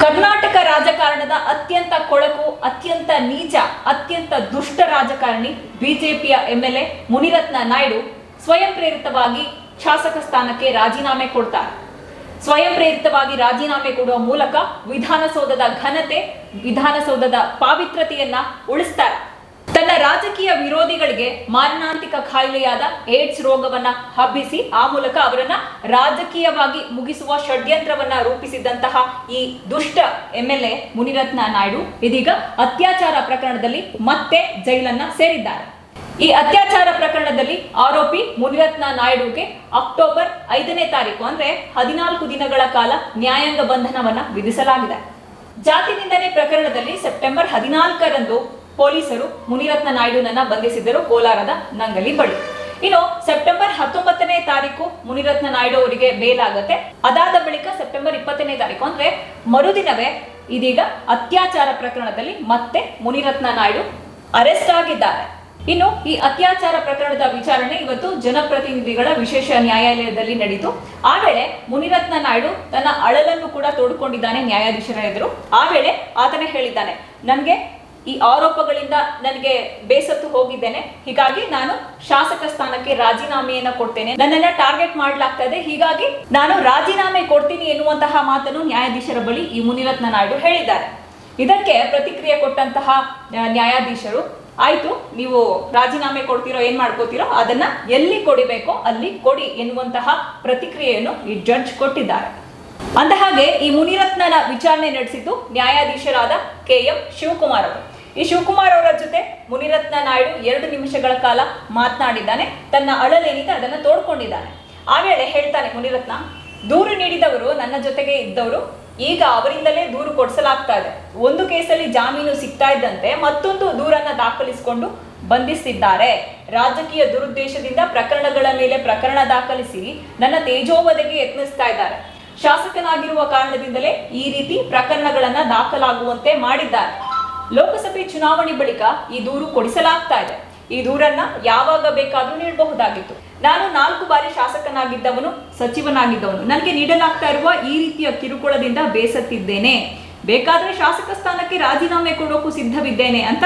ಕರ್ನಾಟಕ ರಾಜಕಾರಣದ ಅತ್ಯಂತ ಕೊಳಕು, ಅತ್ಯಂತ ನೀಚ, ಅತ್ಯಂತ ದುಷ್ಟ ರಾಜಕಾರಣಿ ಬಿಜೆಪಿಯ ಎಂಎಲ್ಎ ಮುನಿರತ್ನ ನಾಯ್ಡು ಸ್ವಯಂ ಪ್ರೇರಿತವಾಗಿ ಶಾಸಕ ಸ್ಥಾನಕ್ಕೆ ರಾಜೀನಾಮೆ ಕೊಡ್ತಾರೆ. ಸ್ವಯಂ ಪ್ರೇರಿತವಾಗಿ ರಾಜೀನಾಮೆ ಕೊಡುವ ಮೂಲಕ ವಿಧಾನಸೌಧದ ಘನತೆ, ವಿಧಾನಸೌಧದ ಪಾವಿತ್ರತೆಯನ್ನ ಉಳಿಸ್ತಾರೆ. ತನ್ನ ರಾಜಕೀಯ ವಿರೋಧಿಗಳಿಗೆ ಮಾರಣಾಂತಿಕ ಕಾಯಿಲೆಯಾದ ಏಡ್ಸ್ ರೋಗವನ್ನ ಹಬ್ಬಿಸಿ ಆ ಮೂಲಕ ಅವರನ್ನ ರಾಜಕೀಯವಾಗಿ ಮುಗಿಸುವ ಷಡ್ಯಂತ್ರವನ್ನ ರೂಪಿಸಿದಂತಹ ಈ ದುಷ್ಟ ಎಂಎಲ್ಎ ಮುನಿರತ್ನ ನಾಯ್ಡು ಇದೀಗ ಅತ್ಯಾಚಾರ ಪ್ರಕರಣದಲ್ಲಿ ಮತ್ತೆ ಜೈಲನ್ನ ಸೇರಿದ್ದಾರೆ. ಈ ಅತ್ಯಾಚಾರ ಪ್ರಕರಣದಲ್ಲಿ ಆರೋಪಿ ಮುನಿರತ್ನ ನಾಯ್ಡುಗೆ ಅಕ್ಟೋಬರ್ 5ನೇ ತಾರೀಕು ಅಂದ್ರೆ 14 ದಿನಗಳ ಕಾಲ ನ್ಯಾಯಾಂಗ ಬಂಧನವನ್ನ ವಿಧಿಸಲಾಗಿದೆ. ಜಾತಿ ನಿಂದನೆ ಪ್ರಕರಣದಲ್ಲಿ ಸೆಪ್ಟೆಂಬರ್ 14ರಂದು ಪೊಲೀಸರು ಮುನಿರತ್ನ ನಾಯ್ಡುನನ್ನ ಬಂಧಿಸಿದ್ದರು ಕೋಲಾರದ ನಂಗಲಿ ಬಳಿ. ಇನ್ನು ಸೆಪ್ಟೆಂಬರ್ 19ನೇ ತಾರೀಕು ಮುನಿರತ್ನ ನಾಯ್ಡು ಅವರಿಗೆ ಬೇಲ್ ಆಗುತ್ತೆ. ಅದಾದ ಬಳಿಕ ಸೆಪ್ಟೆಂಬರ್ 20ನೇ ತಾರೀಕು ಅಂದ್ರೆ ಮರುದಿನವೇ ಇದೀಗ ಅತ್ಯಾಚಾರ ಪ್ರಕರಣದಲ್ಲಿ ಮತ್ತೆ ಮುನಿರತ್ನ ನಾಯ್ಡು ಅರೆಸ್ಟ್ ಆಗಿದ್ದಾರೆ. ಇನ್ನು ಈ ಅತ್ಯಾಚಾರ ಪ್ರಕರಣದ ವಿಚಾರಣೆ ಇವತ್ತು ಜನಪ್ರತಿನಿಧಿಗಳ ವಿಶೇಷ ನ್ಯಾಯಾಲಯದಲ್ಲಿ ನಡೆಯಿತು. ಆ ವೇಳೆ ಮುನಿರತ್ನ ನಾಯ್ಡು ತನ್ನ ಅಳಲನ್ನು ಕೂಡ ತೋಡಿಕೊಂಡಿದ್ದಾನೆ ನ್ಯಾಯಾಧೀಶರ ಎದುರು. ಆ ವೇಳೆ ಆತನೇ ಹೇಳಿದ್ದಾನೆ, ನನಗೆ ಈ ಆರೋಪಗಳಿಂದ ನನಗೆ ಬೇಸತ್ತು ಹೋಗಿದ್ದೇನೆ, ಹೀಗಾಗಿ ನಾನು ಶಾಸಕ ಸ್ಥಾನಕ್ಕೆ ರಾಜೀನಾಮೆಯನ್ನ ಕೊಡ್ತೇನೆ, ನನ್ನನ್ನ ಟಾರ್ಗೆಟ್ ಮಾಡಲಾಗ್ತಾ ಇದೆ, ಹೀಗಾಗಿ ನಾನು ರಾಜೀನಾಮೆ ಕೊಡ್ತೀನಿ ಎನ್ನುವಂತಹ ಮಾತನ್ನು ನ್ಯಾಯಾಧೀಶರ ಬಳಿ ಈ ಮುನಿರತ್ನ ನಾಯ್ಡು ಹೇಳಿದ್ದಾರೆ. ಇದಕ್ಕೆ ಪ್ರತಿಕ್ರಿಯೆ ಕೊಟ್ಟಂತಹ ನ್ಯಾಯಾಧೀಶರು, ಆಯ್ತು ನೀವು ರಾಜೀನಾಮೆ ಕೊಡ್ತೀರೋ ಏನ್ ಮಾಡ್ಕೋತೀರೋ ಅದನ್ನ ಎಲ್ಲಿ ಕೊಡಿಬೇಕೋ ಅಲ್ಲಿ ಕೊಡಿ ಎನ್ನುವಂತಹ ಪ್ರತಿಕ್ರಿಯೆಯನ್ನು ಈ ಜಡ್ಜ್ ಕೊಟ್ಟಿದ್ದಾರೆ. ಅಂದ ಹಾಗೆ ಈ ಮುನಿರತ್ನನ ವಿಚಾರಣೆ ನಡೆಸಿದ್ದು ನ್ಯಾಯಾಧೀಶರಾದ KM ಶಿವಕುಮಾರ್ ಅವರು. ಈ ಶಿವಕುಮಾರ್ ಅವರ ಜೊತೆ ಮುನಿರತ್ನ ನಾಯ್ಡು 2 ನಿಮಿಷಗಳ ಕಾಲ ಮಾತನಾಡಿದ್ದಾನೆ. ತನ್ನ ಅಳಲೇನಿದೆ ಅದನ್ನ ತೋಡ್ಕೊಂಡಿದ್ದಾನೆ. ಆ ವೇಳೆ ಹೇಳ್ತಾನೆ ಮುನಿರತ್ನ, ದೂರು ನೀಡಿದವರು ನನ್ನ ಜೊತೆಗೆ ಇದ್ದವರು, ಈಗ ಅವರಿಂದಲೇ ದೂರು ಕೊಡಿಸಲಾಗ್ತಾ ಇದೆ. ಒಂದು ಕೇಸಲ್ಲಿ ಜಾಮೀನು ಸಿಗ್ತಾ ಇದ್ದಂತೆ ಮತ್ತೊಂದು ದೂರನ್ನ ದಾಖಲಿಸಿಕೊಂಡು ಬಂಧಿಸಿದ್ದಾರೆ. ರಾಜಕೀಯ ದುರುದ್ದೇಶದಿಂದ ಪ್ರಕರಣಗಳ ಮೇಲೆ ಪ್ರಕರಣ ದಾಖಲಿಸಿ ನನ್ನ ತೇಜೋವಧೆಗೆ ಯತ್ನಿಸ್ತಾ ಇದ್ದಾರೆ. ಶಾಸಕನಾಗಿರುವ ಕಾರಣದಿಂದಲೇ ಈ ರೀತಿ ಪ್ರಕರಣಗಳನ್ನ ದಾಖಲಾಗುವಂತೆ ಮಾಡಿದ್ದಾರೆ. ಲೋಕಸಭೆ ಚುನಾವಣೆ ಬಳಿಕ ಈ ದೂರು ಕೊಡಿಸಲಾಗ್ತಾ ಇದೆ. ಈ ದೂರನ್ನ ಯಾವಾಗ ಬೇಕಾದ್ರೂ ನೀಡಬಹುದಾಗಿತ್ತು. ನಾನು 4 ಬಾರಿ ಶಾಸಕನಾಗಿದ್ದವನು, ಸಚಿವನಾಗಿದ್ದವನು, ನನಗೆ ನೀಡಲಾಗ್ತಾ ಇರುವ ಈ ರೀತಿಯ ಕಿರುಕುಳದಿಂದ ಬೇಸತ್ತಿದ್ದೇನೆ, ಬೇಕಾದ್ರೆ ಶಾಸಕ ಸ್ಥಾನಕ್ಕೆ ರಾಜೀನಾಮೆ ಕೊಡೋಕು ಸಿದ್ಧವಿದ್ದೇನೆ ಅಂತ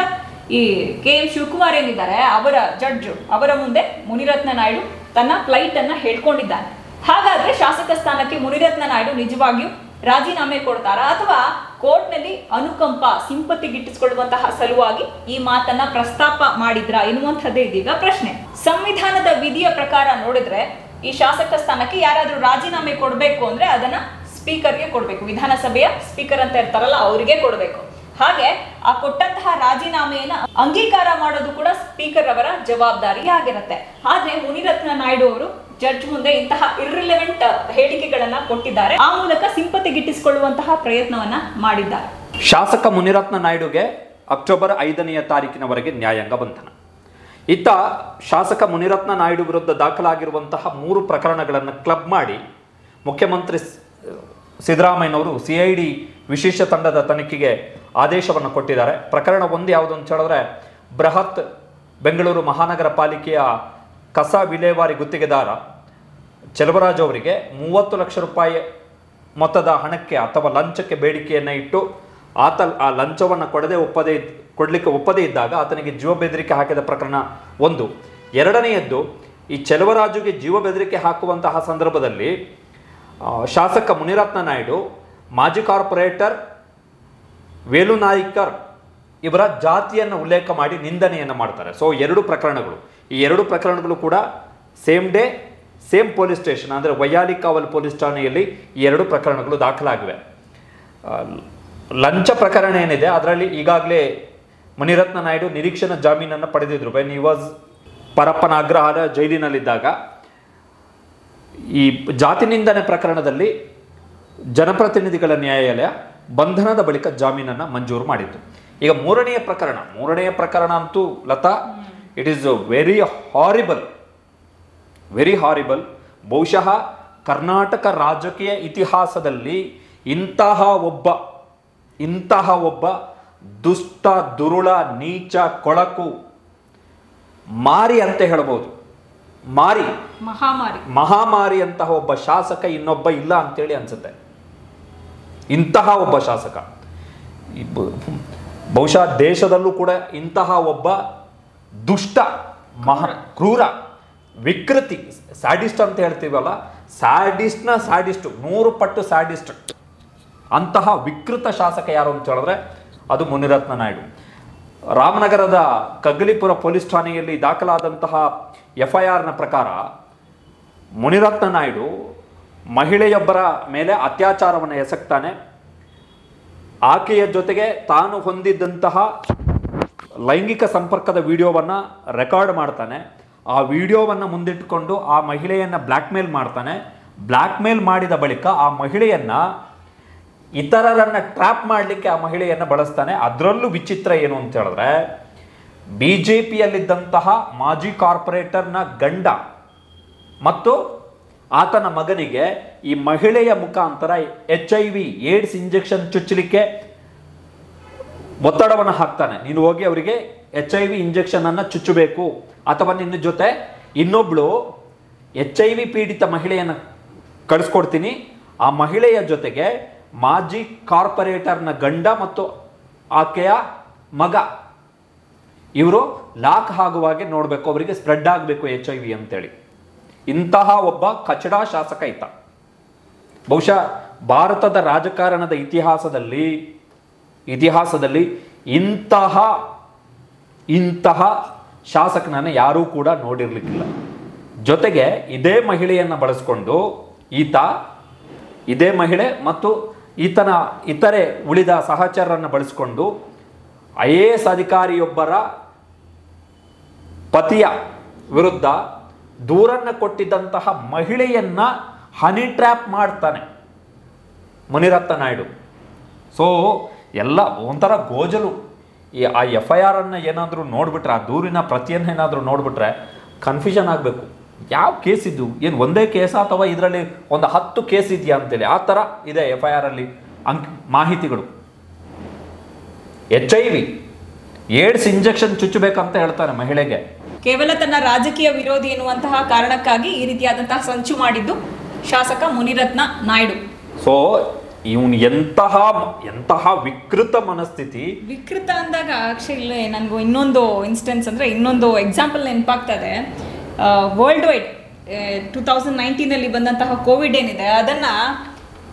ಈ KM ಶಿವಕುಮಾರ್ ಏನಿದ್ದಾರೆ ಅವರ ಜಡ್ಜ್ ಅವರ ಮುಂದೆ ಮುನಿರತ್ನ ನಾಯ್ಡು ತನ್ನ ಫ್ಲೈಟ್ ಅನ್ನ ಹೇಳ್ಕೊಂಡಿದ್ದಾನೆ. ಹಾಗಾದ್ರೆ ಶಾಸಕ ಸ್ಥಾನಕ್ಕೆ ಮುನಿರತ್ನ ನಾಯ್ಡು ನಿಜವಾಗಿಯೂ ರಾಜೀನಾಮೆ ಕೊಡ್ತಾರಾ ಅಥವಾ ಕೋರ್ಟ್ನಲ್ಲಿ ಅನುಕಂಪ, ಸಿಂಪತಿ ಗಿಟ್ಟಿಸಿಕೊಳ್ಳುವಂತಹ ಸಲುವಾಗಿ ಈ ಮಾತನ್ನ ಪ್ರಸ್ತಾಪ ಮಾಡಿದ್ರಾ ಎನ್ನುವಂಥದ್ದೇ ಇದೀಗ ಪ್ರಶ್ನೆ. ಸಂವಿಧಾನದ ವಿಧಿಯ ಪ್ರಕಾರ ನೋಡಿದ್ರೆ ಈ ಶಾಸಕ ಸ್ಥಾನಕ್ಕೆ ಯಾರಾದ್ರೂ ರಾಜೀನಾಮೆ ಕೊಡಬೇಕು ಅಂದ್ರೆ ಅದನ್ನ ಸ್ಪೀಕರ್ಗೆ ಕೊಡ್ಬೇಕು. ವಿಧಾನಸಭೆಯ ಸ್ಪೀಕರ್ ಅಂತ ಇರ್ತಾರಲ್ಲ ಅವರಿಗೆ ಕೊಡಬೇಕು. ಹಾಗೆ ಆ ಕೊಟ್ಟಂತಹ ರಾಜೀನಾಮೆಯನ್ನ ಅಂಗೀಕಾರ ಮಾಡೋದು ಕೂಡ ಸ್ಪೀಕರ್ ಅವರ ಜವಾಬ್ದಾರಿ ಆಗಿರುತ್ತೆ. ಆದ್ರೆ ಮುನಿರತ್ನ ನಾಯ್ಡು ಅವರು ಜಡ್ಜ್ ಮುಂದೆ ಇಂತಹ ಇರ್ರಿಲೆವೆಂಟ್ ಹೇಳಿಕೆಗಳನ್ನ ಕೊಟ್ಟಿದ್ದಾರೆ. ಆ ಮೂಲಕ ಸಿಂಪತಿ ಗಿಟ್ಟಿಸಿಕೊಳ್ಳುವಂತಹ ಪ್ರಯತ್ನವನ್ನ ಮಾಡಿದ್ದಾರೆ. ಶಾಸಕ ಮುನಿರತ್ನ ನಾಯ್ಡುಗೆ ಅಕ್ಟೋಬರ್ 5ನೇ ತಾರೀಕಿನವರೆಗೆ ನ್ಯಾಯಾಂಗ ಬಂಧನ. ಇತ್ತ ಶಾಸಕ ಮುನಿರತ್ನ ನಾಯ್ಡು ವಿರುದ್ಧ ದಾಖಲಾಗಿರುವಂತಹ 3 ಪ್ರಕರಣಗಳನ್ನು ಕ್ಲಬ್ ಮಾಡಿ ಮುಖ್ಯಮಂತ್ರಿ ಸಿದ್ದರಾಮಯ್ಯನವರು CID ವಿಶೇಷ ತಂಡದ ತನಿಖೆಗೆ ಆದೇಶವನ್ನು ಕೊಟ್ಟಿದ್ದಾರೆ. ಪ್ರಕರಣ 1 ಯಾವುದು ಅಂತ ಹೇಳಿದ್ರೆ, ಬೃಹತ್ ಬೆಂಗಳೂರು ಮಹಾನಗರ ಪಾಲಿಕೆಯ ಕಸ ವಿಲೇವಾರಿ ಗುತ್ತಿಗೆದಾರ ಚೆಲುವರಾಜ್ ಅವರಿಗೆ 30 ಲಕ್ಷ ರೂಪಾಯಿ ಮೊತ್ತದ ಹಣಕ್ಕೆ ಅಥವಾ ಲಂಚಕ್ಕೆ ಬೇಡಿಕೆಯನ್ನು ಇಟ್ಟು ಆತ ಆ ಲಂಚವನ್ನು ಕೊಡಲಿಕ್ಕೆ ಒಪ್ಪದೇ ಇದ್ದಾಗ ಆತನಿಗೆ ಜೀವ ಬೆದರಿಕೆ ಹಾಕಿದ ಪ್ರಕರಣ 1. ಎರಡನೆಯದ್ದು, ಈ ಚೆಲುವರಾಜುಗೆ ಜೀವ ಬೆದರಿಕೆ ಹಾಕುವಂತಹ ಸಂದರ್ಭದಲ್ಲಿ ಶಾಸಕ ಮುನಿರತ್ನ ನಾಯ್ಡು ಮಾಜಿ ಕಾರ್ಪೊರೇಟರ್ ವೇಲು ನಾಯ್ಕರ್ ಇವರ ಜಾತಿಯನ್ನು ಉಲ್ಲೇಖ ಮಾಡಿ ನಿಂದನೆಯನ್ನು ಮಾಡ್ತಾರೆ. ಸೊ 2 ಪ್ರಕರಣಗಳು, ಈ 2 ಪ್ರಕರಣಗಳು ಕೂಡ same day same police station ಅಂದರೆ ವೈಯಾಲಿ ಕಾವಲ್ ಪೊಲೀಸ್ ಠಾಣೆಯಲ್ಲಿ ಈ 2 ಪ್ರಕರಣಗಳು ದಾಖಲಾಗಿವೆ. ಲಂಚ ಪ್ರಕರಣ ಏನಿದೆ ಅದರಲ್ಲಿ ಈಗಾಗಲೇ ಮುನಿರತ್ನ ನಾಯ್ಡು ನಿರೀಕ್ಷಣಾ ಜಾಮೀನನ್ನು ಪಡೆದಿದ್ರು. When he was Parappana Agrahara ಜೈಲಿನಲ್ಲಿದ್ದಾಗ. ಈ ಜಾತಿ ನಿಂದನೆ ಪ್ರಕರಣದಲ್ಲಿ ಜನಪ್ರತಿನಿಧಿಗಳ ನ್ಯಾಯಾಲಯ ಬಂಧನದ ಬಳಿಕ ಜಾಮೀನನ್ನು ಮಂಜೂರು ಮಾಡಿತ್ತು. ಈಗ ಮೂರನೆಯ ಪ್ರಕರಣ ಅಂತೂ Lata, it is very horrible. ಬಹುಶಃ ಕರ್ನಾಟಕ ರಾಜಕೀಯ ಇತಿಹಾಸದಲ್ಲಿ ಇಂತಹ ಒಬ್ಬ ದುಷ್ಟ, ದುರುಳ, ನೀಚ, ಕೊಳಕು ಮಾರಿ ಅಂತ ಹೇಳಬಹುದು. ಮಹಾಮಾರಿ ಅಂತಹ ಒಬ್ಬ ಶಾಸಕ ಇನ್ನೊಬ್ಬ ಇಲ್ಲ ಅಂತೇಳಿ ಅನ್ಸುತ್ತೆ. ಇಂತಹ ಒಬ್ಬ ಶಾಸಕ ಬಹುಶಃ ದೇಶದಲ್ಲೂ ಕೂಡ ಇಂತಹ ಒಬ್ಬ ದುಷ್ಟ ಕ್ರೂರ ವಿಕೃತಿ ಸ್ಯಾಡಿಸ್ಟ್ ಅಂತ ಹೇಳ್ತೀವಲ್ಲ, ಸ್ಯಾಡಿಸ್ಟ್ನ ಸ್ಯಾಡಿಸ್ಟ್ 100 ಪಟ್ಟು ಸ್ಯಾಡಿಸ್ಟ್ ಅಂತಹ ವಿಕೃತ ಶಾಸಕ ಯಾರು ಅಂತ ಹೇಳಿದ್ರೆ ಅದು ಮುನಿರತ್ನ ನಾಯ್ಡು. ರಾಮನಗರದ ಕಗ್ಗಲಿಪುರ ಪೊಲೀಸ್ ಠಾಣೆಯಲ್ಲಿ ದಾಖಲಾದಂತಹ FIRನ ಪ್ರಕಾರ ಮುನಿರತ್ನ ನಾಯ್ಡು ಮಹಿಳೆಯೊಬ್ಬರ ಮೇಲೆ ಅತ್ಯಾಚಾರವನ್ನು ಎಸಗ್ತಾನೆ. ಆಕೆಯ ಜೊತೆಗೆ ತಾನು ಹೊಂದಿದ್ದಂತಹ ಲೈಂಗಿಕ ಸಂಪರ್ಕದ ವಿಡಿಯೋವನ್ನು ರೆಕಾರ್ಡ್ ಮಾಡ್ತಾನೆ. ಆ ವಿಡಿಯೋವನ್ನು ಮುಂದಿಟ್ಟುಕೊಂಡು ಆ ಮಹಿಳೆಯನ್ನು ಬ್ಲ್ಯಾಕ್ಮೇಲ್ ಮಾಡ್ತಾನೆ. ಬ್ಲ್ಯಾಕ್ಮೇಲ್ ಮಾಡಿದ ಬಳಿಕ ಆ ಮಹಿಳೆಯನ್ನು ಇತರರನ್ನು ಟ್ರ್ಯಾಪ್ ಮಾಡಲಿಕ್ಕೆ ಆ ಮಹಿಳೆಯನ್ನು ಬಳಸ್ತಾನೆ. ಅದರಲ್ಲೂ ವಿಚಿತ್ರ ಏನು ಅಂತ ಹೇಳಿದ್ರೆ BJPಯಲ್ಲಿದ್ದಂತಹ ಮಾಜಿ ಕಾರ್ಪೊರೇಟರ್ನ ಗಂಡ ಮತ್ತು ಆತನ ಮಗನಿಗೆ ಈ ಮಹಿಳೆಯ ಮುಖಾಂತರ HIV ಏಡ್ಸ್ ಇಂಜೆಕ್ಷನ್ ಚುಚ್ಚಲಿಕ್ಕೆ ಒತ್ತಡವನ್ನು ಹಾಕ್ತಾನೆ. ನೀನು ಹೋಗಿ ಅವರಿಗೆ HIV ಇಂಜೆಕ್ಷನ್ ಅನ್ನು ಚುಚ್ಚಬೇಕು, ಅಥವಾ ನಿನ್ನ ಜೊತೆ ಇನ್ನೊಬ್ಳು HIV ಪೀಡಿತ ಮಹಿಳೆಯನ್ನು ಕಳಿಸ್ಕೊಡ್ತೀನಿ, ಆ ಮಹಿಳೆಯ ಜೊತೆಗೆ ಮಾಜಿ ಕಾರ್ಪೊರೇಟರ್ನ ಗಂಡ ಮತ್ತು ಆಕೆಯ ಮಗ ಇವರು ಲಾಕ್ ಆಗುವಾಗೆ ನೋಡಬೇಕು, ಅವರಿಗೆ ಸ್ಪ್ರೆಡ್ ಆಗಬೇಕು HIV ಅಂತೇಳಿ. ಇಂತಹ ಒಬ್ಬ ಕಚಡಾ ಶಾಸಕ ಇತ್ತ. ಬಹುಶಃ ಭಾರತದ ರಾಜಕಾರಣದ ಇತಿಹಾಸದಲ್ಲಿ ಇಂತಹ ಶಾಸಕನನ್ನು ಯಾರೂ ಕೂಡ ನೋಡಿರ್ಲಿಕ್ಕಿಲ್ಲ. ಜೊತೆಗೆ ಇದೇ ಮಹಿಳೆಯನ್ನು ಬಳಸ್ಕೊಂಡು ಇದೇ ಮಹಿಳೆ ಮತ್ತು ಈತನ ಇತರೆ ಉಳಿದ ಸಹಚರರನ್ನು ಬಳಸಿಕೊಂಡು IAS ಅಧಿಕಾರಿಯೊಬ್ಬರ ಪತಿಯ ವಿರುದ್ಧ ದೂರನ್ನು ಕೊಟ್ಟಿದ್ದಂತಹ ಮಹಿಳೆಯನ್ನ ಹನಿ ಟ್ರ್ಯಾಪ್ ಮಾಡ್ತಾನೆ ಮುನಿರತ್ನ ನಾಯ್ಡು. ಸೊ ಎಲ್ಲ ಒಂಥರ ಗೋಜಲು. ಆ FIR ಅನ್ನು ಏನಾದರೂ ನೋಡ್ಬಿಟ್ರೆ, ಆ ದೂರಿನ ಪ್ರತಿಯನ್ನು ಏನಾದರೂ ನೋಡ್ಬಿಟ್ರೆ ಕನ್ಫ್ಯೂಷನ್ ಆಗಬೇಕು. ಯಾವ ಕೇಸ್ ಇದ್ದು, ಏನು ಒಂದೇ ಕೇಸ ಅಥವಾ ಇದರಲ್ಲಿ ಒಂದು 10 ಕೇಸ್ ಇದೆಯಾ ಅಂತೇಳಿ ಆ ಥರ ಇದೆ FIR ಅಲ್ಲಿ ಮಾಹಿತಿಗಳು. HIV ಏಡ್ಸ್ ಇಂಜೆಕ್ಷನ್ ಚುಚ್ಚಬೇಕಂತ ಹೇಳ್ತಾರೆ ಮಹಿಳೆಗೆ. ಕೇವಲ ತನ್ನ ರಾಜಕೀಯ ವಿರೋಧಿ ಎನ್ನುವಂತಹ ಕಾರಣಕ್ಕಾಗಿ ಈ ರೀತಿಯಾದಂತಹ ಸಂಚು ಮಾಡಿದ್ದು ಶಾಸಕ ಮುನಿರತ್ನ ನಾಯ್ಡು. ಸೊ ಇವನು ಎಂತಹ ವಿಕೃತ ಮನಸ್ಥಿತಿ. ವಿಕೃತ ಅಂದಾಗ ಆಕ್ಚುಲಿ ನನಗೂ ಇನ್ನೊಂದು ಇನ್ಸ್ಟೆನ್ಸ್ ಅಂದರೆ ಇನ್ನೊಂದು ಎಕ್ಸಾಂಪಲ್ ನೆನಪಾಗ್ತದೆ. ವರ್ಲ್ಡ್ ವೈಡ್ 2019 ಬಂದಂತಹ ಕೋವಿಡ್ ಏನಿದೆ ಅದನ್ನು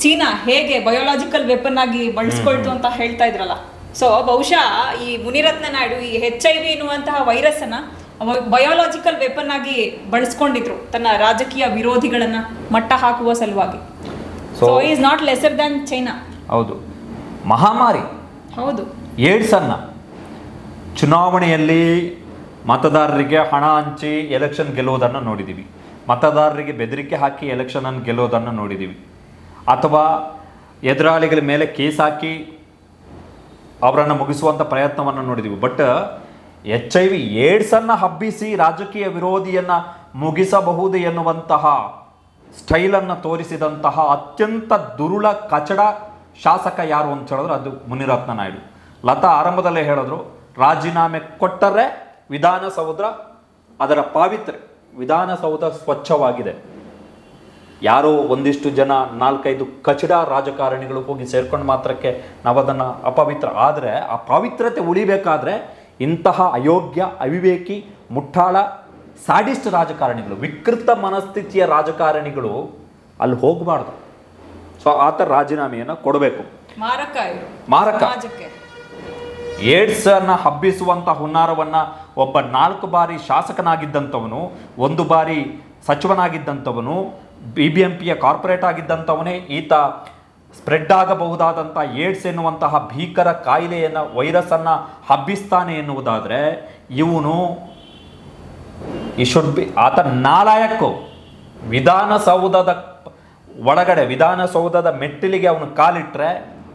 ಚೀನಾ ಹೇಗೆ ಬಯೋಲಾಜಿಕಲ್ ವೆಪನ್ ಆಗಿ ಬಳಸ್ಕೊಳ್ತು ಅಂತ ಹೇಳ್ತಾ ಇದ್ರಲ್ಲ. ಸೊ ಬಹುಶಃ ಈ ಮುನಿರತ್ನ ನಾಯ್ಡು ಈ HIV ಎನ್ನುವಂತಹ ವೈರಸ್ ಅನ್ನ ಬಯೋಲಾಜಿಕಲ್ ವೆಪನ್ ಆಗಿ ಬಳಸ್ಕೊಂಡಿದ್ರು ತನ್ನ ರಾಜಕೀಯ ವಿರೋಧಿಗಳನ್ನ ಮಟ್ಟ ಹಾಕುವ ಸಲುವಾಗಿ. So is not lesser than China. ಹೌದು, ಮಹಾಮಾರಿ. ಹೌದು, ಏಡ್ಸ್ ಅನ್ನ ಚುನಾವಣೆಯಲ್ಲಿ ಮತದಾರರಿಗೆ ಹಣ ಹಂಚಿ ಎಲೆಕ್ಷನ್ ಗೆಲ್ಲುವುದನ್ನು ನೋಡಿದ್ದೀವಿ, ಮತದಾರರಿಗೆ ಬೆದರಿಕೆ ಹಾಕಿ ಎಲೆಕ್ಷನ್ ಅನ್ನು ಗೆಲ್ಲುವುದನ್ನು ನೋಡಿದ್ದೀವಿ, ಅಥವಾ ಎದುರಾಳಿಗಳ ಮೇಲೆ ಕೇಸ್ ಹಾಕಿ ಅವರನ್ನು ಮುಗಿಸುವಂಥ ಪ್ರಯತ್ನವನ್ನು ನೋಡಿದ್ದೀವಿ. ಬಟ್ HIV ಏಡ್ಸನ್ನು ಹಬ್ಬಿಸಿ ರಾಜಕೀಯ ವಿರೋಧಿಯನ್ನು ಮುಗಿಸಬಹುದು ಎನ್ನುವಂತಹ ಸ್ಟೈಲನ್ನು ತೋರಿಸಿದಂತಹ ಅತ್ಯಂತ ದುರುಳ ಕಚಡ ಶಾಸಕ ಯಾರು ಅಂತ ಹೇಳಿದ್ರೆ ಅದು ಮುನಿರತ್ನ ನಾಯ್ಡು. ಲತಾ ಆರಂಭದಲ್ಲೇ ಹೇಳಿದ್ರು, ರಾಜೀನಾಮೆ ಕೊಟ್ಟರೆ ವಿಧಾನಸೌಧ ಅದರ ಪಾವಿತ್ರ್ಯ, ವಿಧಾನಸೌಧ ಸ್ವಚ್ಛವಾಗಿದೆ. ಯಾರೋ ಒಂದಿಷ್ಟು ಜನ 4-5 ಕಚಡ ರಾಜಕಾರಣಿಗಳು ಹೋಗಿ ಸೇರ್ಕೊಂಡು ಮಾತ್ರಕ್ಕೆ ನಾವು ಅದನ್ನು ಅಪವಿತ್ರ. ಆದರೆ ಆ ಪವಿತ್ರತೆ ಉಳಿಬೇಕಾದ್ರೆ ಇಂತಹ ಅಯೋಗ್ಯ, ಅವಿವೇಕಿ, ಮುಟ್ಟಾಳ, ಸ್ಯಾಡಿಸ್ಟ್ ರಾಜಕಾರಣಿಗಳು, ವಿಕೃತ ಮನಸ್ಥಿತಿಯ ರಾಜಕಾರಣಿಗಳು ಅಲ್ಲಿ ಹೋಗಬಾರ್ದು. ಸೊ ಆತ ರಾಜೀನಾಮೆಯನ್ನು ಕೊಡಬೇಕು. ಮಾರಕ ಏಡ್ಸ್ ಅನ್ನ ಹಬ್ಬಿಸುವಂಥ ಹುನ್ನಾರವನ್ನು ಒಬ್ಬ 4 ಬಾರಿ ಶಾಸಕನಾಗಿದ್ದಂಥವನು, 1 ಬಾರಿ ಸಚಿವನಾಗಿದ್ದಂಥವನು, BBMPಯ ಕಾರ್ಪೊರೇಟ್ ಆಗಿದ್ದಂಥವನೇ ಈತ ಸ್ಪ್ರೆಡ್ ಆಗಬಹುದಾದಂಥ ಏಡ್ಸ್ ಎನ್ನುವಂತಹ ಭೀಕರ ಕಾಯಿಲೆಯನ್ನು, ವೈರಸ್ಸನ್ನು ಹಬ್ಬಿಸ್ತಾನೆ ಎನ್ನುವುದಾದರೆ ಇವನು ಆತ ನಾಲಾಯಕ್ಕು. ವಿಧಾನಸೌಧದ ಒಳಗಡೆ, ವಿಧಾನಸೌಧದ ಮೆಟ್ಟಿಲಿಗೆ ಅವನು ಕಾಲಿಟ್ಟರೆ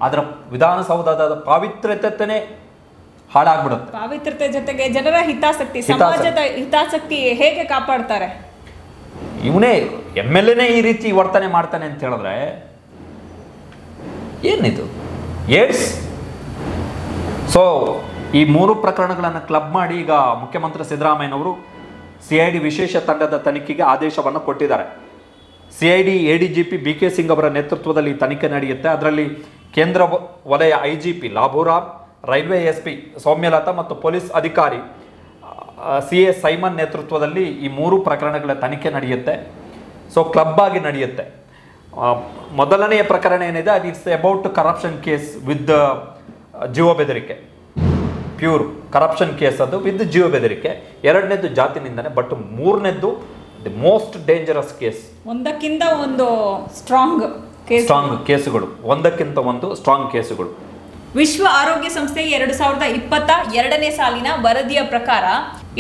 ಅದರ ವಿಧಾನಸೌಧದ ಪಾವಿತ್ರ್ಯತೆನೇ ಹಾಳಾಗ್ಬಿಡುತ್ತೆ. ಪಾವಿತ್ರ್ಯತೆ ಜೊತೆಗೆ ಜನರ ಹಿತಾಸಕ್ತಿ, ಸಮಾಜದ ಹಿತಾಸಕ್ತಿ ಹೇಗೆ ಕಾಪಾಡ್ತಾರೆ? ಇವನೇ MLAನೇ ಈ ರೀತಿ ವರ್ತನೆ ಮಾಡ್ತಾನೆ ಅಂತ ಹೇಳಿದ್ರೆ ಏನಿದು ಏಡ್ಸ್? ಸೊ ಈ 3 ಪ್ರಕರಣಗಳನ್ನು ಕ್ಲಬ್ ಮಾಡಿ ಈಗ ಮುಖ್ಯಮಂತ್ರಿ ಸಿದ್ದರಾಮಯ್ಯನವರು CID ವಿಶೇಷ ತಂಡದ ತನಿಖೆಗೆ ಆದೇಶವನ್ನು ಕೊಟ್ಟಿದ್ದಾರೆ. CID ADGP BK ಸಿಂಗ್ ಅವರ ನೇತೃತ್ವದಲ್ಲಿ ತನಿಖೆ ನಡೆಯುತ್ತೆ. ಅದರಲ್ಲಿ ಕೇಂದ್ರ ವಲಯ IGP Labhuram, railway SP Soumyalatha ಮತ್ತು ಪೊಲೀಸ್ ಅಧಿಕಾರಿ CA ಸೈಮನ್ ನೇತೃತ್ವದಲ್ಲಿ ಈ 3 ಪ್ರಕರಣಗಳ ತನಿಖೆ ನಡೆಯುತ್ತೆ. ಸೊ ಕ್ಲಬ್ ಆಗಿ ನಡೆಯುತ್ತೆ. ಮೊದಲನೆಯ ಪ್ರಕರಣ ಏನಿದೆ ಅದು it's about corruption case with ಜೀವ ಬೆದರಿಕೆ, ಪ್ಯೂರ್ ಕರಪ್ಷನ್ ಕೇಸ್ ಅದು ವಿತ್ ಜೀವ ಬೆದರಿಕೆ. ಎರಡನೇದು ಜಾತಿ ನಿಂದನೆ. ಬಟ್ ಮೂರನೇದು ದಿ ಮೋಸ್ಟ್ ಡೇಂಜರಸ್ ಕೇಸ್. ಒಂದಕ್ಕಿಂತ ಒಂದು ಸ್ಟ್ರಾಂಗ್ ಕೇಸುಗಳು, ಒಂದಕ್ಕಿಂತ ಒಂದು ಸ್ಟ್ರಾಂಗ್ ಕೇಸುಗಳು. ವಿಶ್ವ ಆರೋಗ್ಯ ಸಂಸ್ಥೆ 2022ನೇ ಸಾಲಿನ ವರದಿಯ ಪ್ರಕಾರ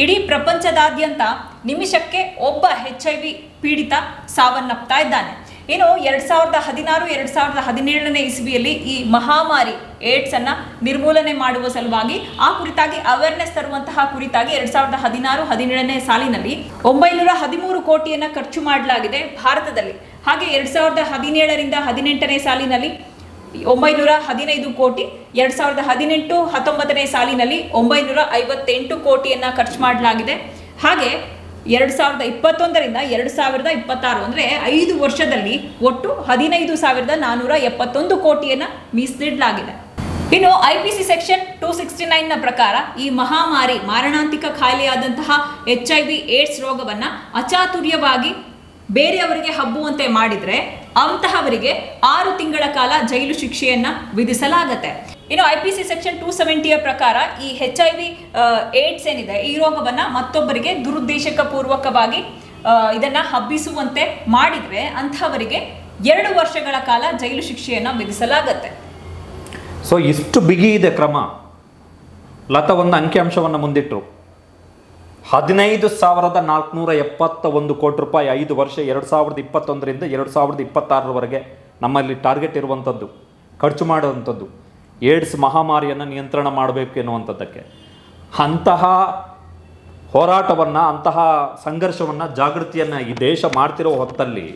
ಇಡೀ ಪ್ರಪಂಚದಾದ್ಯಂತ ನಿಮಿಷಕ್ಕೆ ಒಬ್ಬ HIV ಪೀಡಿತ ಸಾವನ್ನಪ್ತಾ ಇದ್ದಾನೆ. ಇನ್ನು 2016-2017ನೇ ಇಸ್ವಿಯಲ್ಲಿ ಈ ಮಹಾಮಾರಿ ಏಡ್ಸ್ ಅನ್ನ ನಿರ್ಮೂಲನೆ ಮಾಡುವ ಸಲುವಾಗಿ ಆ ಕುರಿತಾಗಿ ಅವೇರ್ನೆಸ್ ತರುವಂತಹ ಕುರಿತಾಗಿ 2016-17ನೇ ಸಾಲಿನಲ್ಲಿ 913 ಕೋಟಿಯನ್ನ ಖರ್ಚು ಮಾಡಲಾಗಿದೆ ಭಾರತದಲ್ಲಿ. ಹಾಗೆ 2017-18ನೇ ಸಾಲಿನಲ್ಲಿ 915 ಕೋಟಿ, 2018-19ನೇ ಸಾಲಿನಲ್ಲಿ 958 ಕೋಟಿಯನ್ನ ಖರ್ಚು ಮಾಡಲಾಗಿದೆ. ಹಾಗೆ 2021ರಿಂದ 2026 ಅಂದರೆ 5 ವರ್ಷದಲ್ಲಿ ಒಟ್ಟು 15,471 ಕೋಟಿಯನ್ನ ಮೀಸಲಿಡಲಾಗಿದೆ. ಇನ್ನು IPC ಸೆಕ್ಷನ್ 269ನ ಪ್ರಕಾರ ಈ ಮಹಾಮಾರಿ ಮಾರಣಾಂತಿಕ ಕಾಯಿಲೆಯಾದಂತಹ HIV ಏಡ್ಸ್ ರೋಗವನ್ನ ಅಚಾತುರ್ಯವಾಗಿ ಬೇರೆಯವರಿಗೆ ಹಬ್ಬುವಂತೆ ಮಾಡಿದ್ರೆ ಅಂತಹವರಿಗೆ 6 ತಿಂಗಳ ಕಾಲ ಜೈಲು ಶಿಕ್ಷೆಯನ್ನ ವಿಧಿಸಲಾಗುತ್ತೆ. ಇನ್ನು IPC ಸೆಕ್ಷನ್ 270ಯ ಪ್ರಕಾರ ಈ HIV ಏಡ್ಸ್ ಏನಿದೆ ಈ ರೋಗವನ್ನ ಮತ್ತೊಬ್ಬರಿಗೆ ದುರುದ್ದೇಶಕ ಪೂರ್ವಕವಾಗಿ ಇದನ್ನ ಹಬ್ಬಿಸುವಂತೆ ಮಾಡಿದ್ರೆ ಅಂತಹವರಿಗೆ 2 ವರ್ಷಗಳ ಕಾಲ ಜೈಲು ಶಿಕ್ಷೆಯನ್ನ ವಿಧಿಸಲಾಗುತ್ತೆ. ಸೊ ಇಷ್ಟು ಬಿಗಿ ಇದೆ ಕ್ರಮ. ಲತಾ ಒಂದು ಅಂಕಿಅಂಶವನ್ನು ಮುಂದಿಟ್ಟರು. 15,471 ಕೋಟಿ ರೂಪಾಯಿ 5 ವರ್ಷ 2021ರಿಂದ 2026ರವರೆಗೆ ನಮ್ಮಲ್ಲಿ ಟಾರ್ಗೆಟ್ ಇರುವಂಥದ್ದು, ಖರ್ಚು ಮಾಡುವಂಥದ್ದು ಏಡ್ಸ್ ಮಹಾಮಾರಿಯನ್ನು ನಿಯಂತ್ರಣ ಮಾಡಬೇಕು ಎನ್ನುವಂಥದ್ದಕ್ಕೆ. ಅಂತಹ ಹೋರಾಟವನ್ನು, ಅಂತಹ ಸಂಘರ್ಷವನ್ನು, ಜಾಗೃತಿಯನ್ನು ಈ ದೇಶ ಮಾಡ್ತಿರೋ ಹೊತ್ತಲ್ಲಿ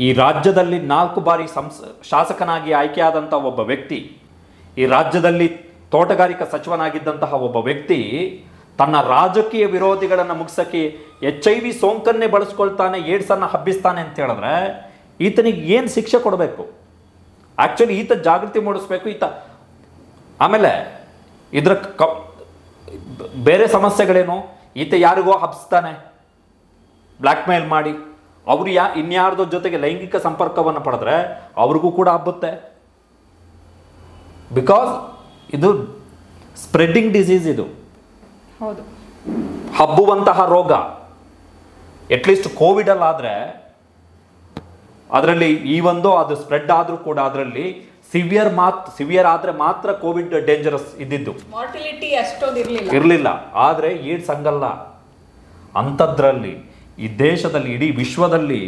ಈ ರಾಜ್ಯದಲ್ಲಿ 4 ಬಾರಿ ಶಾಸಕನಾಗಿ ಆಯ್ಕೆಯಾದಂಥ ಒಬ್ಬ ವ್ಯಕ್ತಿ, ಈ ರಾಜ್ಯದಲ್ಲಿ ತೋಟಗಾರಿಕಾ ಸಚಿವನಾಗಿದ್ದಂತಹ ಒಬ್ಬ ವ್ಯಕ್ತಿ ತನ್ನ ರಾಜಕೀಯ ವಿರೋಧಿಗಳನ್ನು ಮುಗಿಸಕ್ಕೆ HIV ಸೋಂಕನ್ನೇ ಬಳಸ್ಕೊಳ್ತಾನೆ, ಏಡ್ಸನ್ನು ಹಬ್ಬಿಸ್ತಾನೆ ಅಂತ ಹೇಳಿದ್ರೆ ಈತನಿಗೆ ಏನು ಶಿಕ್ಷೆ ಕೊಡಬೇಕು? ಆ್ಯಕ್ಚುಲಿ ಈತ ಜಾಗೃತಿ ಮೂಡಿಸ್ಬೇಕು ಈತ. ಆಮೇಲೆ ಇದರ ಬೇರೆ ಸಮಸ್ಯೆಗಳೇನು? ಈತ ಯಾರಿಗೋ ಹಬ್ಬಿಸ್ತಾನೆ ಬ್ಲ್ಯಾಕ್ ಮೇಲ್ ಮಾಡಿ, ಅವರು ಇನ್ಯಾರ್ದೋ ಜೊತೆಗೆ ಲೈಂಗಿಕ ಸಂಪರ್ಕವನ್ನು ಪಡೆದ್ರೆ ಅವ್ರಿಗೂ ಕೂಡ ಹಬ್ಬುತ್ತೆ. ಬಿಕಾಸ್ ಇದು ಸ್ಪ್ರೆಡ್ಡಿಂಗ್ ಡಿಸೀಸ್, ಇದು ಹೌದು, ಹಬ್ಬುವಂತಹ ರೋಗ. ಅಟ್ಲೀಸ್ಟ್ ಕೋವಿಡಲ್ಲಿ ಆದರೆ ಅದರಲ್ಲಿ ಅದು ಸ್ಪ್ರೆಡ್ ಆದರೂ ಕೂಡ ಅದರಲ್ಲಿ ಸಿವಿಯರ್ ಆದರೆ ಮಾತ್ರ ಕೋವಿಡ್ ಡೇಂಜರಸ್ ಇದ್ದಿದ್ದು, ಮಾರ್ಟಿಲಿಟಿ ಅಷ್ಟೊಂದು ಇರಲಿಲ್ಲ. ಆದರೆ ಏಡ್ಸ್ ಹಂಗಲ್ಲ. ಅಂಥದ್ರಲ್ಲಿ ಈ ದೇಶದಲ್ಲಿ, ಇಡೀ ವಿಶ್ವದಲ್ಲಿ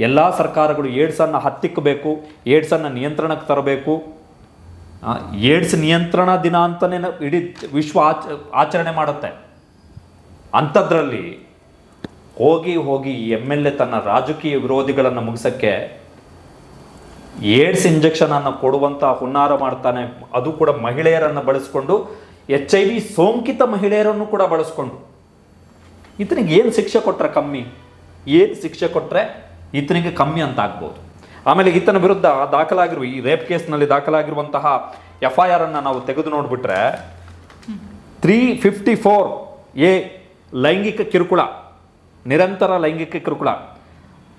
ಎಲ್ಲ ಸರ್ಕಾರಗಳು ಏಡ್ಸನ್ನು ಹತ್ತಿಕ್ಕಬೇಕು, ಏಡ್ಸನ್ನು ನಿಯಂತ್ರಣಕ್ಕೆ ತರಬೇಕು. ಏಡ್ಸ್ ನಿಯಂತ್ರಣ ದಿನ ಅಂತಲೇ ಇಡೀ ವಿಶ್ವ ಆಚರಣೆ ಮಾಡುತ್ತೆ. ಅಂಥದ್ರಲ್ಲಿ ಹೋಗಿ MLA ತನ್ನ ರಾಜಕೀಯ ವಿರೋಧಿಗಳನ್ನು ಮುಗಿಸೋಕ್ಕೆ ಏಡ್ಸ್ ಇಂಜೆಕ್ಷನನ್ನು ಕೊಡುವಂಥ ಹುನ್ನಾರ ಮಾಡ್ತಾನೆ. ಅದು ಕೂಡ ಮಹಿಳೆಯರನ್ನು ಬಳಸ್ಕೊಂಡು, HIV ಸೋಂಕಿತ ಮಹಿಳೆಯರನ್ನು ಕೂಡ ಬಳಸ್ಕೊಂಡು. ಈತನಿಗೆ ಏನು ಶಿಕ್ಷೆ ಕೊಟ್ಟರೆ ಕಮ್ಮಿ? ಏನು ಶಿಕ್ಷೆ ಕೊಟ್ಟರೆ ಈತನಿಗೆ ಕಮ್ಮಿ ಅಂತ ಆಗ್ಬೋದು. ಆಮೇಲೆ ಈತನ ವಿರುದ್ಧ ದಾಖಲಾಗಿರುವ ಈ ರೇಪ್ ಕೇಸ್ನಲ್ಲಿ ದಾಖಲಾಗಿರುವಂತಹ FIR ಅನ್ನು ನಾವು ತೆಗೆದು ನೋಡಿಬಿಟ್ರೆ 354A ಲೈಂಗಿಕ ಕಿರುಕುಳ, ನಿರಂತರ ಲೈಂಗಿಕ ಕಿರುಕುಳ.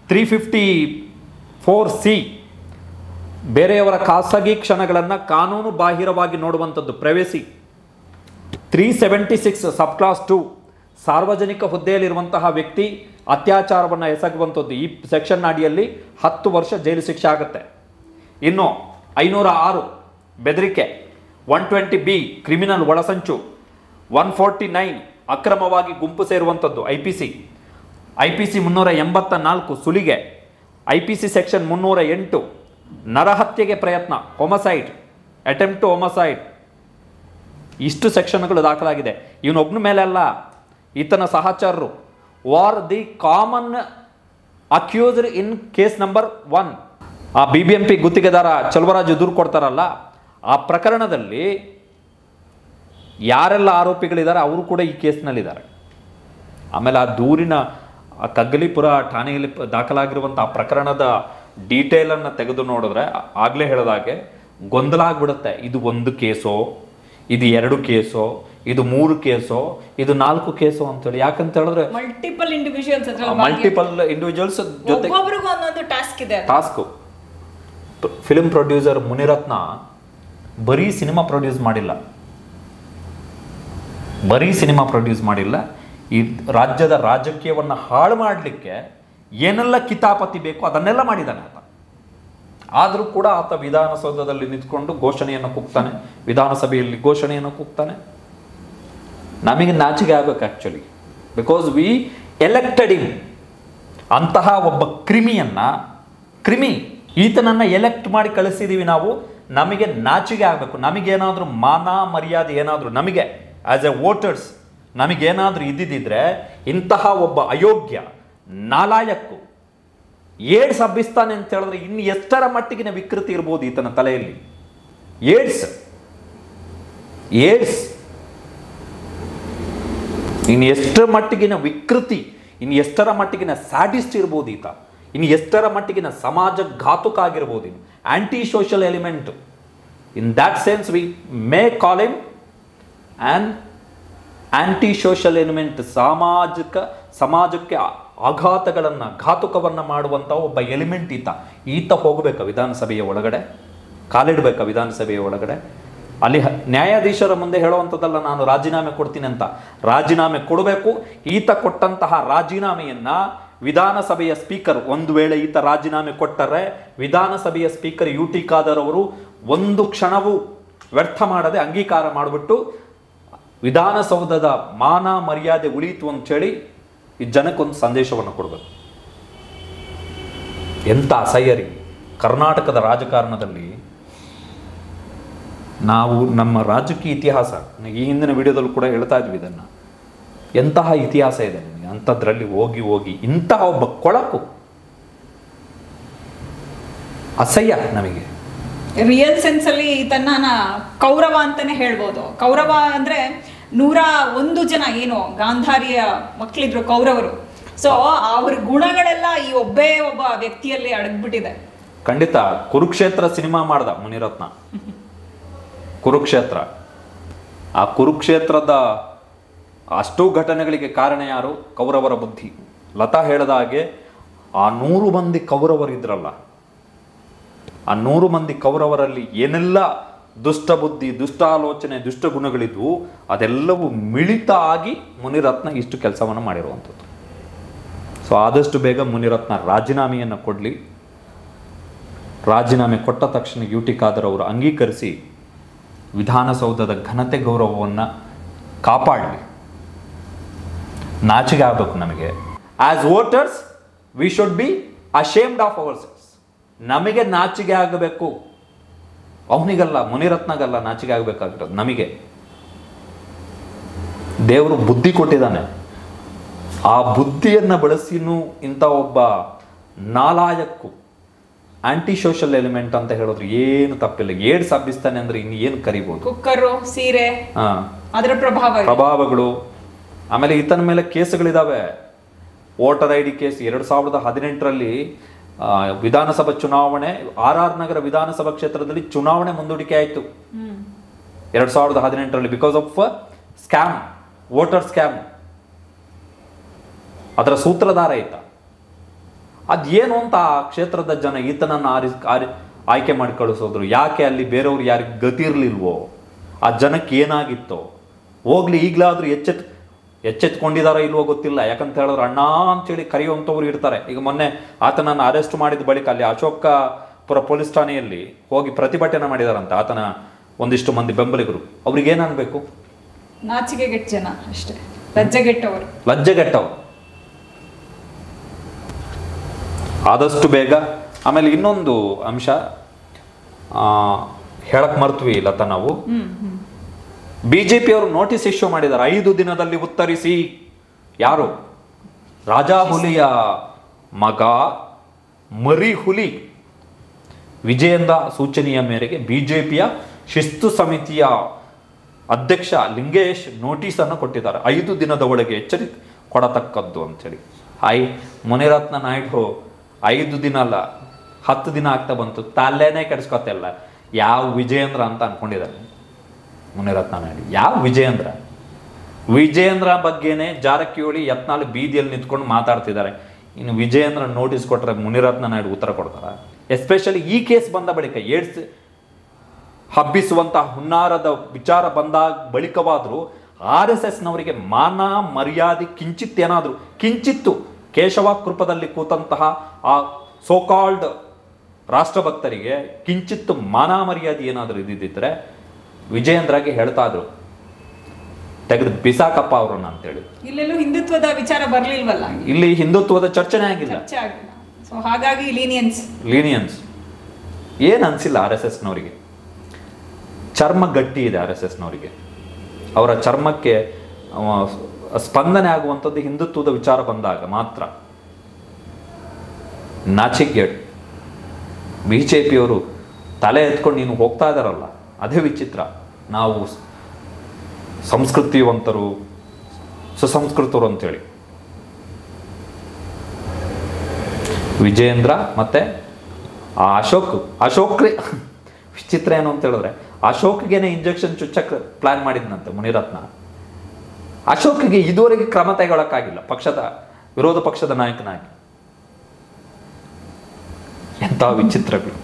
354C ಬೇರೆಯವರ ಖಾಸಗಿ ಕ್ಷಣಗಳನ್ನು ಕಾನೂನು ಬಾಹಿರವಾಗಿ ನೋಡುವಂಥದ್ದು, ಪ್ರೈವೇಸಿ. 376 ಸಬ್ ಕ್ಲಾಸ್ 2 ಸಾರ್ವಜನಿಕ ಹುದ್ದೆಯಲ್ಲಿರುವಂತಹ ವ್ಯಕ್ತಿ ಅತ್ಯಾಚಾರವನ್ನು ಎಸಗುವಂಥದ್ದು. ಈ ಸೆಕ್ಷನ್ ಅಡಿಯಲ್ಲಿ 10 ವರ್ಷ ಜೈಲು ಶಿಕ್ಷೆ ಆಗುತ್ತೆ. ಇನ್ನು 506 ಬೆದರಿಕೆ, 120B ಕ್ರಿಮಿನಲ್ ಒಳಸಂಚು, 149 ಅಕ್ರಮವಾಗಿ ಗುಂಪು ಸೇರುವಂಥದ್ದು IPC 384 ಸುಲಿಗೆ, IPC ಸೆಕ್ಷನ್ 308 ನರಹತ್ಯೆಗೆ ಪ್ರಯತ್ನ, ಹೊಮಸೈಡ್, ಅಟೆಂಪ್ಟ್ ಟು ಹೊಮಸೈಡ್. ಇಷ್ಟು ಸೆಕ್ಷನ್ಗಳು ದಾಖಲಾಗಿದೆ. ಇವನೊಬ್ಬನ ಮೇಲೆ ಅಲ್ಲ, ಈತನ ಸಹಚರರು were the common accused in case number 1. ಆ BBMP ಗುತ್ತಿಗೆದಾರ ಚಲುವರಾಜು ದೂರು ಕೊಡ್ತಾರಲ್ಲ, ಆ ಪ್ರಕರಣದಲ್ಲಿ ಯಾರೆಲ್ಲ ಆರೋಪಿಗಳಿದ್ದಾರೆ ಅವರು ಕೂಡ ಈ ಕೇಸ್ನಲ್ಲಿದ್ದಾರೆ. ಆಮೇಲೆ ಆ ದೂರಿನ ಕಗ್ಗಲಿಪುರ ಠಾಣೆಯಲ್ಲಿ ದಾಖಲಾಗಿರುವಂಥ ಆ ಪ್ರಕರಣದ ಡೀಟೇಲನ್ನು ತೆಗೆದು ನೋಡಿದ್ರೆ ಆಗಲೇ ಹೇಳಿದಾಗೆ ಗೊಂದಲ ಆಗ್ಬಿಡುತ್ತೆ. ಇದು 1 ಕೇಸೋ, ಇದು 2 ಕೇಸೋ, ಇದು 3 ಕೇಸೋ, ಇದು 4 ಕೇಸೋ ಅಂತೇಳಿ. ಯಾಕಂತ ಹೇಳಿದ್ರೆ ಮಲ್ಟಿಪಲ್ ಇಂಡಿವಿಜುವಲ್ಸ್ ಜೊತೆ ಒಂದೊಂದು ಟಾಸ್ಕ್ ಇದೆ. ಟಾಸ್ಕ್. ಫಿಲ್ಮ್ ಪ್ರೊಡ್ಯೂಸರ್ ಮುನಿರತ್ನ ಬರೀ ಸಿನಿಮಾ ಪ್ರೊಡ್ಯೂಸ್ ಮಾಡಿಲ್ಲ, ಈ ರಾಜ್ಯದ ರಾಜಕೀಯವನ್ನು ಹಾಳು ಮಾಡಲಿಕ್ಕೆ ಏನೆಲ್ಲ ಕಿತಾಪತಿ ಬೇಕೋ ಅದನ್ನೆಲ್ಲ ಮಾಡಿದ್ದಾನೆ ಆತ. ಆದರೂ ಕೂಡ ಆತ ವಿಧಾನಸೌಧದಲ್ಲಿ ನಿಂತ್ಕೊಂಡು ಘೋಷಣೆಯನ್ನು ಕೂಗ್ತಾನೆ, ವಿಧಾನಸಭೆಯಲ್ಲಿ ಘೋಷಣೆಯನ್ನು ಕೂಗ್ತಾನೆ. ನಮಗೆ ನಾಚಿಕೆ ಆಗಬೇಕು actually, because we elected him. ಅಂತಹ ಒಬ್ಬ ಕ್ರಿಮಿ ಈತನನ್ನು ಎಲೆಕ್ಟ್ ಮಾಡಿ ಕಳಿಸಿದ್ದೀವಿ ನಾವು. ನಮಗೆ ನಾಚಿಕೆ ಆಗಬೇಕು. ನಮಗೇನಾದರೂ ಮಾನ ಮರ್ಯಾದೆ ಏನಾದರೂ ನಮಗೆ ಆ್ಯಸ್ ಎ ವೋಟರ್ಸ್ ನಮಗೇನಾದರೂ ಇದ್ದಿದ್ದರೆ ಇಂತಹ ಒಬ್ಬ ಅಯೋಗ್ಯ ನಾಲಾಯಕ್ಕು ಏಡ್ಸ್ ಹಬ್ಬಿಸ್ತಾನೆ ಅಂತ ಹೇಳಿದ್ರೆ ಇನ್ನು ಎಷ್ಟರ ಮಟ್ಟಿಗಿನ ವಿಕೃತಿ ಇರ್ಬೋದು ಈತನ ತಲೆಯಲ್ಲಿ. ಏಡ್ಸ್ ಇನ್ನು ಎಷ್ಟರ ಮಟ್ಟಿಗಿನ ವಿಕೃತಿ, ಇನ್ನು ಎಷ್ಟರ ಮಟ್ಟಿಗಿನ ಸ್ಯಾಡಿಸ್ಟ್ ಇರ್ಬೋದು ಈತ, ಇನ್ನು ಎಷ್ಟರ ಮಟ್ಟಿಗಿನ ಸಮಾಜ ಘಾತುಕ ಆಗಿರ್ಬೋದು, ಇನ್ನು aunty social element. In that sense we may call him an aunty social element. ಸಮಾಜಕ್ಕೆ ಆಘಾತಗಳನ್ನು ಘಾತುಕವನ್ನು ಮಾಡುವಂಥ ಒಬ್ಬ ಎಲಿಮೆಂಟ್ ಈತ ಹೋಗಬೇಕಾ ವಿಧಾನಸಭೆಯ ಒಳಗಡೆ, ಕಾಲಿಡಬೇಕಾ ವಿಧಾನಸಭೆಯ ಒಳಗಡೆ? ಅಲ್ಲಿ ನ್ಯಾಯಾಧೀಶರ ಮುಂದೆ ಹೇಳುವಂಥದ್ದಲ್ಲ ನಾನು ರಾಜೀನಾಮೆ ಕೊಡ್ತೀನಿ ಅಂತ. ರಾಜೀನಾಮೆ ಕೊಡಬೇಕು. ಈತ ಕೊಟ್ಟಂತಹ ರಾಜೀನಾಮೆಯನ್ನು ವಿಧಾನಸಭೆಯ ಸ್ಪೀಕರ್, ಒಂದು ವೇಳೆ ಈತ ರಾಜೀನಾಮೆ ಕೊಟ್ಟರೆ ವಿಧಾನಸಭೆಯ ಸ್ಪೀಕರ್ ಯು ಟಿ ಖಾದರ್ ಅವರು ಒಂದು ಕ್ಷಣವೂ ವ್ಯರ್ಥ ಮಾಡದೆ ಅಂಗೀಕಾರ ಮಾಡಿಬಿಟ್ಟು ವಿಧಾನಸೌಧದ ಮಾನ ಮರ್ಯಾದೆ ಉಳಿಯಿತು ಅಂಥೇಳಿ ಈ ಜನಕ್ಕೊಂದು ಸಂದೇಶವನ್ನು ಕೊಡಬೇಕು. ಎಂಥ ಅಸಹ್ಯರಿ ಕರ್ನಾಟಕದ ರಾಜಕಾರಣದಲ್ಲಿ. ನಾವು ನಮ್ಮ ರಾಜಕೀಯ ಇತಿಹಾಸ, ಈ ಹಿಂದಿನ ವಿಡಿಯೋದಲ್ಲೂ ಕೂಡ ಹೇಳ್ತಾ ಇದ್ವಿ ಇದನ್ನು, ಎಂತಹ ಇತಿಹಾಸ ಇದೆ ನಿಮಗೆ. ಅಂಥದ್ರಲ್ಲಿ ಹೋಗಿ ಇಂತಹ ಒಬ್ಬ ಕೊಳಕು ಅಸಹ್ಯ ನಮಗೆ. ರಿಯಲ್ ಸೆನ್ಸ್ ಅಲ್ಲಿ ತನ್ನ ಕೌರವ ಅಂತಾನೆ ಹೇಳ್ಬೋದು. ಕೌರವ ಅಂದ್ರೆ 101 ಜನ ಏನು ಗಾಂಧಾರಿಯ ಮಕ್ಕಳಿದ್ರು ಕೌರವರು. ಸೊ ಅವ್ರ ಗುಣಗಳೆಲ್ಲ ಈ ಒಬ್ಬ ವ್ಯಕ್ತಿಯಲ್ಲಿ ಅಡಗ್ಬಿಟ್ಟಿದೆ. ಖಂಡಿತ. ಕುರುಕ್ಷೇತ್ರ ಸಿನಿಮಾ ಮಾಡ್ದ ಮುನಿರತ್ನ. ಕುರುಕ್ಷೇತ್ರ, ಆ ಕುರುಕ್ಷೇತ್ರದ ಅಷ್ಟೂ ಘಟನೆಗಳಿಗೆ ಕಾರಣ ಯಾರು? ಕೌರವರ ಬುದ್ಧಿ. ಲತಾ ಹೇಳಿದ ಹಾಗೆ ಆ 100 ಮಂದಿ ಕೌರವರಿದ್ರಲ್ಲ, ಆ 100 ಮಂದಿ ಕೌರವರಲ್ಲಿ ಏನೆಲ್ಲ ದುಷ್ಟ ಬುದ್ಧಿ, ದುಷ್ಟ ಆಲೋಚನೆ, ದುಷ್ಟ ಗುಣಗಳಿದ್ವು ಅದೆಲ್ಲವೂ ಮಿಳಿತ ಆಗಿ ಮುನಿರತ್ನ ಇಷ್ಟು ಕೆಲಸವನ್ನು ಮಾಡಿರುವಂಥದ್ದು. ಸೊ ಆದಷ್ಟು ಬೇಗ ಮುನಿರತ್ನ ರಾಜೀನಾಮೆಯನ್ನು ಕೊಡಲಿ. ರಾಜೀನಾಮೆ ಕೊಟ್ಟ ತಕ್ಷಣ ಯು ಟಿ ಖಾದರ್ ಅವರು ಅಂಗೀಕರಿಸಿ ವಿಧಾನಸೌಧದ ಘನತೆ ಗೌರವವನ್ನು ಕಾಪಾಡಲಿ. ನಾಚಿಕೆ ಆಗಬೇಕು ನಮಗೆ. As voters we should be ashamed of our selves. ನಮಗೆ ನಾಚಿಕೆ ಆಗಬೇಕು, ಅವನಿಗಲ್ಲ, ಮುನಿರತ್ನಗಲ್ಲ ನಾಚಿಕೆ ಆಗಬೇಕಾಗಿರೋದು ನಮಗೆ. ದೇವರು ಬುದ್ಧಿ ಕೊಟ್ಟಿದ್ದಾನೆ. ಆ ಬುದ್ಧಿಯನ್ನು ಬಳಸಿನೂ ಇಂಥ ಒಬ್ಬ ನಾಲಾಯಕ್ಕು ಆಂಟಿ ಸೋಷಿಯಲ್ ಎಲಿಮೆಂಟ್ ಅಂತ ಹೇಳಿದ್ರು ಏನು ತಪ್ಪಿಲ್ಲ. ಏಡ್ಸ್ ಹಬ್ಬಿಸ್ತಾನೆ ಅಂದ್ರೆ ಇನ್ನು ಏನು ಕರಿಬಹುದು? ಕುಕ್ಕರು, ಸೀರೆ, ಅದರ ಪ್ರಭಾವಗಳು. ಆಮೇಲೆ ಈತನ ಮೇಲೆ ಕೇಸುಗಳಿದಾವೆ. ವೋಟರ್ ID ಕೇಸ್ 2018ರಲ್ಲಿ ವಿಧಾನಸಭಾ ಚುನಾವಣೆ, RR ನಗರ ವಿಧಾನಸಭಾ ಕ್ಷೇತ್ರದಲ್ಲಿ ಚುನಾವಣೆ ಮುಂದೂಡಿಕೆ ಆಯಿತು 2018ರಲ್ಲಿ because of scam, voter scam. ಅದರ ಸೂತ್ರಧಾರ ಈತ. ಅದೇನು ಅಂತ ಆ ಕ್ಷೇತ್ರದ ಜನ ಈತನನ್ನು ಆಯ್ಕೆ ಮಾಡಿ ಕಳಿಸೋದ್ರು. ಯಾಕೆ ಅಲ್ಲಿ ಬೇರೆಯವ್ರು ಯಾರಿಗೆ ಗತಿ ಇರಲಿಲ್ವೋ, ಆ ಜನಕ್ಕೆ ಏನಾಗಿತ್ತೋ ಹೋಗ್ಲಿ. ಈಗಲಾದರೂ ಎಚ್ಚೆತ್ಕೊಂಡಿದಾರೋ ಇಲ್ವೋ ಗೊತ್ತಿಲ್ಲ. ಯಾಕಂತ ಹೇಳಿದ್ರೆ ಅಣ್ಣ ಅಂತೇಳಿ ಕರೆಯುವಂಥವ್ರು ಇರ್ತಾರೆ. ಈಗ ಮೊನ್ನೆ ಆತನನ್ನು ಅರೆಸ್ಟ್ ಮಾಡಿದ ಬಳಿಕ ಅಲ್ಲಿ ಅಶೋಕಪುರ ಪೊಲೀಸ್ ಠಾಣೆಯಲ್ಲಿ ಹೋಗಿ ಪ್ರತಿಭಟನೆ ಮಾಡಿದಾರಂತ ಆತನ ಒಂದಿಷ್ಟು ಮಂದಿ ಬೆಂಬಲಿಗರು. ಅವ್ರಿಗೆ ಏನು ಅನ್ಬೇಕು? ನಾಚಿಕೆಗೆಟ್ಟ ಜನ ಅಷ್ಟೇ, ಲಜ್ಜೆಗೆಟ್ಟವರು. ಆದಷ್ಟು ಬೇಗ. ಆಮೇಲೆ ಇನ್ನೊಂದು ಅಂಶ ಹೇಳಕ್ ಮರ್ತ್ವಿ ಲತಾ, ನಾವು ಬಿಜೆಪಿ ಅವರು ನೋಟಿಸ್ ಇಶ್ಯೂ ಮಾಡಿದ್ದಾರೆ 5 ದಿನದಲ್ಲಿ ಉತ್ತರಿಸಿ. ಯಾರು? ರಾಜಾ ಹುಲಿಯ ಮಗ ಮರಿ ಹುಲಿ ವಿಜಯೇಂದ್ರ ಸೂಚನೆಯ ಮೇರೆಗೆ ಬಿಜೆಪಿಯ ಶಿಸ್ತು ಸಮಿತಿಯ ಅಧ್ಯಕ್ಷ ಲಿಂಗೇಶ್ ನೋಟಿಸ್ ಅನ್ನು ಕೊಟ್ಟಿದ್ದಾರೆ. 5 ದಿನದ ಒಳಗೆ ಎಚ್ಚರಿಕೆ ಕೊಡತಕ್ಕದ್ದು ಅಂತೇಳಿ. ಮುನಿರತ್ನ ನಾಯ್ಡು 5 ದಿನ ಅಲ್ಲ 10 ದಿನ ಆಗ್ತಾ ಬಂತು. ತಲೆನೇ ಕೆಡಿಸ್ಕೊತಿಲ್ಲ. ಯಾವ ವಿಜಯೇಂದ್ರ ಅಂತ ಅನ್ಕೊಂಡಿದ್ದಾರೆ ಮುನಿರತ್ನ ನಾಯ್ಡು? ಯಾವ ವಿಜಯೇಂದ್ರ? ವಿಜಯೇಂದ್ರ ಬಗ್ಗೆನೇ ಜಾರಕಿಹೊಳಿ ಯತ್ನಾಳ್ ಬೀದಿಯಲ್ಲಿ ನಿಂತ್ಕೊಂಡು ಮಾತಾಡ್ತಿದ್ದಾರೆ. ಇನ್ನು ವಿಜಯೇಂದ್ರ ನೋಟಿಸ್ ಕೊಟ್ಟರೆ ಮುನಿರತ್ನ ನಾಯ್ಡು ಉತ್ತರ ಕೊಡ್ತಾರ? ಎಸ್ಪೆಷಲಿ ಈ ಕೇಸ್ ಬಂದ ಬಳಿಕ, ಏಡ್ಸ್ ಹಬ್ಬಿಸುವಂತಹ ಹುನ್ನಾರದ ವಿಚಾರ ಬಂದ ಬಳಿಕವಾದರೂ RSSನವರಿಗೆ ಮಾನ ಮರ್ಯಾದೆ ಕಿಂಚಿತ್ತು ಕೇಶವ ಕೃಪದಲ್ಲಿ ಕೂತಂತಹ ಆ ಸೋಕಾಲ್ಡ್ ರಾಷ್ಟ್ರಭಕ್ತರಿಗೆ ಕಿಂಚಿತ್ತು ಮಾನ ಮರ್ಯಾದೆ ಏನಾದರೂ ಇದ್ದಿದ್ದರೆ ವಿಜಯೇಂದ್ರಗೆ ಹೇಳ್ತಾ ಇದ್ರು, ತೆಗೆದು ಬಿಸಾಕಪ್ಪ ಅವ್ರನ್ನ ಅಂತೇಳಿ. ಇಲ್ಲೆಲ್ಲೂ ಹಿಂದುತ್ವದ ವಿಚಾರ ಬರ್ಲಿಲ್ವಲ್ಲ, ಇಲ್ಲಿ ಹಿಂದುತ್ವದ ಚರ್ಚೆನೇ ಆಗಿಲ್ಲ. ಸೊ ಹಾಗಾಗಿ ಲೀನಿಯನ್ಸ್ ಏನು ಅನ್ಸಿಲ್ಲ RSSನವರಿಗೆ. ಚರ್ಮ ಗಟ್ಟಿ ಇದೆ RSSನವರಿಗೆ. ಅವರ ಚರ್ಮಕ್ಕೆ ಸ್ಪಂದನೆ ಆಗುವಂಥದ್ದು ಹಿಂದುತ್ವದ ವಿಚಾರ ಬಂದಾಗ ಮಾತ್ರ. ನಾಚಿಕೆಗೇಡು. BJPಯವರು ತಲೆ ಎತ್ಕೊಂಡು ನೀನು ಹೋಗ್ತಾ ಇದಾರಲ್ಲ, ಅದೇ ವಿಚಿತ್ರ. ನಾವು ಸಂಸ್ಕೃತಿವಂತರು, ಸುಸಂಸ್ಕೃತರು ಅಂತೇಳಿ. ವಿಜಯೇಂದ್ರ ಮತ್ತೆ ಆ ಅಶೋಕ್ರಿ ವಿಚಿತ್ರ ಏನು ಅಂತ ಹೇಳಿದ್ರೆ, ಅಶೋಕ್ಗೆನೆ ಇಂಜೆಕ್ಷನ್ ಚುಚ್ಚಕ್ಕೆ ಪ್ಲಾನ್ ಮಾಡಿದ್ನಂತೆ ಮುನಿರತ್ನ. ಅಶೋಕ್ಗೆ ಇದುವರೆಗೆ ಕ್ರಮ ತೆಗೊಳಕ್ಕಾಗಿಲ್ಲ ವಿರೋಧ ಪಕ್ಷದ ನಾಯಕನಾಗಿ. ಎಂಥ ವಿಚಿತ್ರಗಳು.